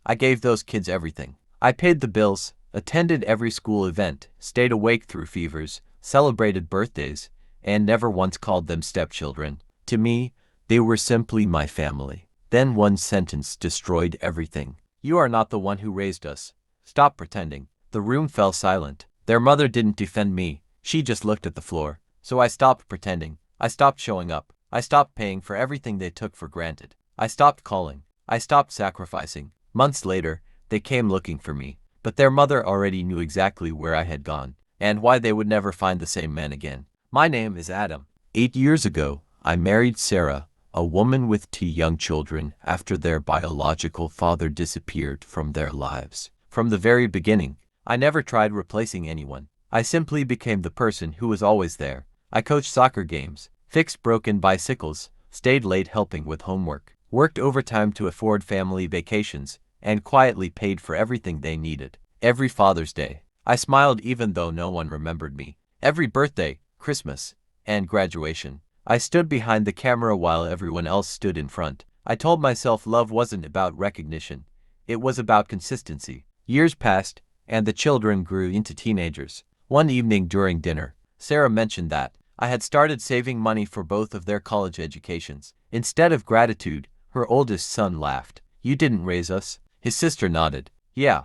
I gave those kids everything. I paid the bills, attended every school event, stayed awake through fevers, celebrated birthdays, and never once called them stepchildren. To me, they were simply my family. Then one sentence destroyed everything. You are not the one who raised us. Stop pretending. The room fell silent. Their mother didn't defend me. She just looked at the floor. So I stopped pretending. I stopped showing up. I stopped paying for everything they took for granted. I stopped calling. I stopped sacrificing. Months later, they came looking for me, but their mother already knew exactly where I had gone, and why they would never find the same man again. My name is Adam. 8 years ago, I married Sarah, a woman with 2 young children, after their biological father disappeared from their lives. From the very beginning, I never tried replacing anyone. I simply became the person who was always there. I coached soccer games, fixed broken bicycles, stayed late helping with homework, worked overtime to afford family vacations, and quietly paid for everything they needed. Every Father's Day, I smiled even though no one remembered me. Every birthday, Christmas, and graduation, I stood behind the camera while everyone else stood in front. I told myself love wasn't about recognition. It was about consistency. Years passed, and the children grew into teenagers. One evening during dinner, Sarah mentioned that I had started saving money for both of their college educations. Instead of gratitude, her oldest son laughed. You didn't raise us. His sister nodded. Yeah.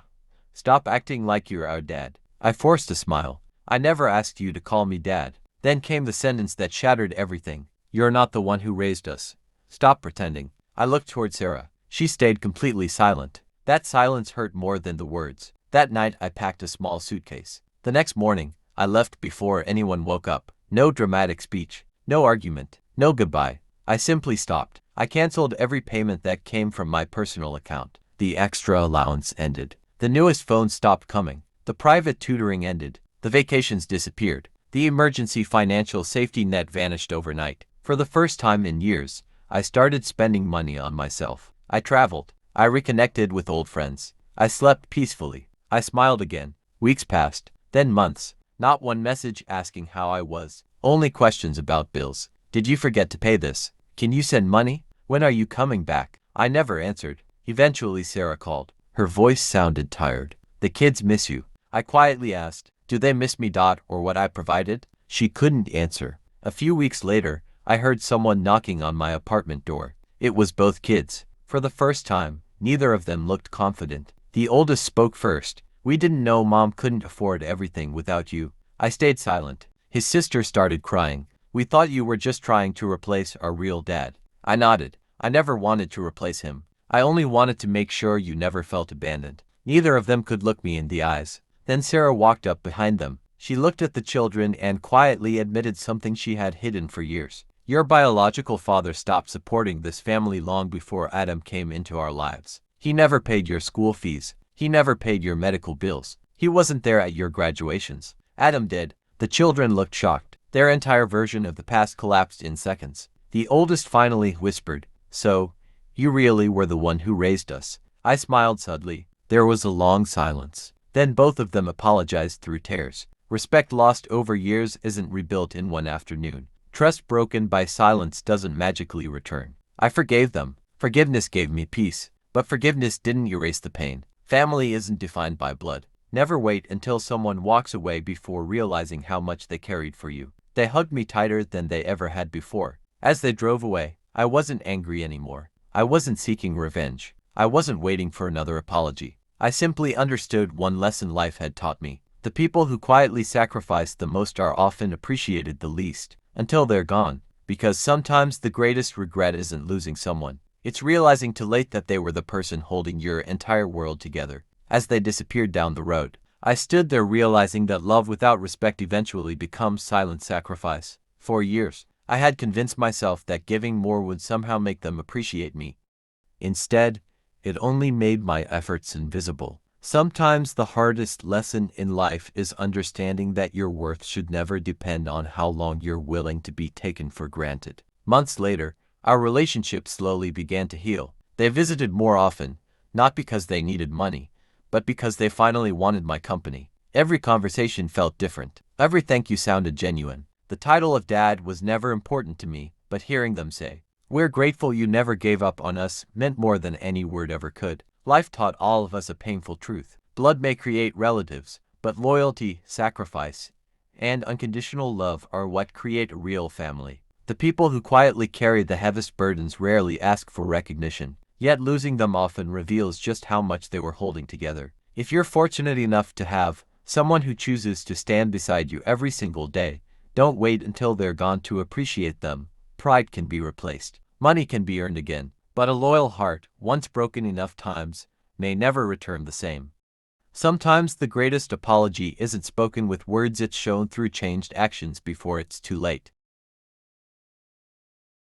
Stop acting like you're our dad. I forced a smile. I never asked you to call me dad. Then came the sentence that shattered everything. You're not the one who raised us. Stop pretending. I looked toward Sarah. She stayed completely silent. That silence hurt more than the words. That night I packed a small suitcase. The next morning, I left before anyone woke up. No dramatic speech. No argument. No goodbye. I simply stopped. I canceled every payment that came from my personal account. The extra allowance ended. The newest phone stopped coming. The private tutoring ended. The vacations disappeared. The emergency financial safety net vanished overnight. For the first time in years, I started spending money on myself. I traveled. I reconnected with old friends. I slept peacefully. I smiled again. Weeks passed, then months. Not one message asking how I was. Only questions about bills. Did you forget to pay this? Can you send money? When are you coming back? I never answered. Eventually Sarah called. Her voice sounded tired. The kids miss you. I quietly asked, do they miss me? Or what I provided? She couldn't answer. A few weeks later, I heard someone knocking on my apartment door. It was both kids. For the first time, neither of them looked confident. The oldest spoke first. We didn't know Mom couldn't afford everything without you. I stayed silent. His sister started crying. We thought you were just trying to replace our real dad. I nodded. I never wanted to replace him. I only wanted to make sure you never felt abandoned. Neither of them could look me in the eyes. Then Sarah walked up behind them. She looked at the children and quietly admitted something she had hidden for years. Your biological father stopped supporting this family long before Adam came into our lives. He never paid your school fees. He never paid your medical bills. He wasn't there at your graduations. Adam did. The children looked shocked. Their entire version of the past collapsed in seconds. The oldest finally whispered, so, you really were the one who raised us. I smiled subtly. There was a long silence. Then both of them apologized through tears. Respect lost over years isn't rebuilt in one afternoon. Trust broken by silence doesn't magically return. I forgave them. Forgiveness gave me peace. But forgiveness didn't erase the pain. Family isn't defined by blood. Never wait until someone walks away before realizing how much they carried for you. They hugged me tighter than they ever had before. As they drove away, I wasn't angry anymore. I wasn't seeking revenge. I wasn't waiting for another apology. I simply understood one lesson life had taught me. The people who quietly sacrifice the most are often appreciated the least, until they're gone. Because sometimes the greatest regret isn't losing someone. It's realizing too late that they were the person holding your entire world together. As they disappeared down the road, I stood there realizing that love without respect eventually becomes silent sacrifice. For years, I had convinced myself that giving more would somehow make them appreciate me. Instead, it only made my efforts invisible. Sometimes the hardest lesson in life is understanding that your worth should never depend on how long you're willing to be taken for granted. Months later, our relationship slowly began to heal. They visited more often, not because they needed money, but because they finally wanted my company. Every conversation felt different. Every thank you sounded genuine. The title of dad was never important to me, but hearing them say, "We're grateful you never gave up on us," meant more than any word ever could. Life taught all of us a painful truth. Blood may create relatives, but loyalty, sacrifice, and unconditional love are what create a real family. The people who quietly carry the heaviest burdens rarely ask for recognition, yet losing them often reveals just how much they were holding together. If you're fortunate enough to have someone who chooses to stand beside you every single day, don't wait until they're gone to appreciate them. Pride can be replaced. Money can be earned again, but a loyal heart, once broken enough times, may never return the same. Sometimes the greatest apology isn't spoken with words, it's shown through changed actions before it's too late.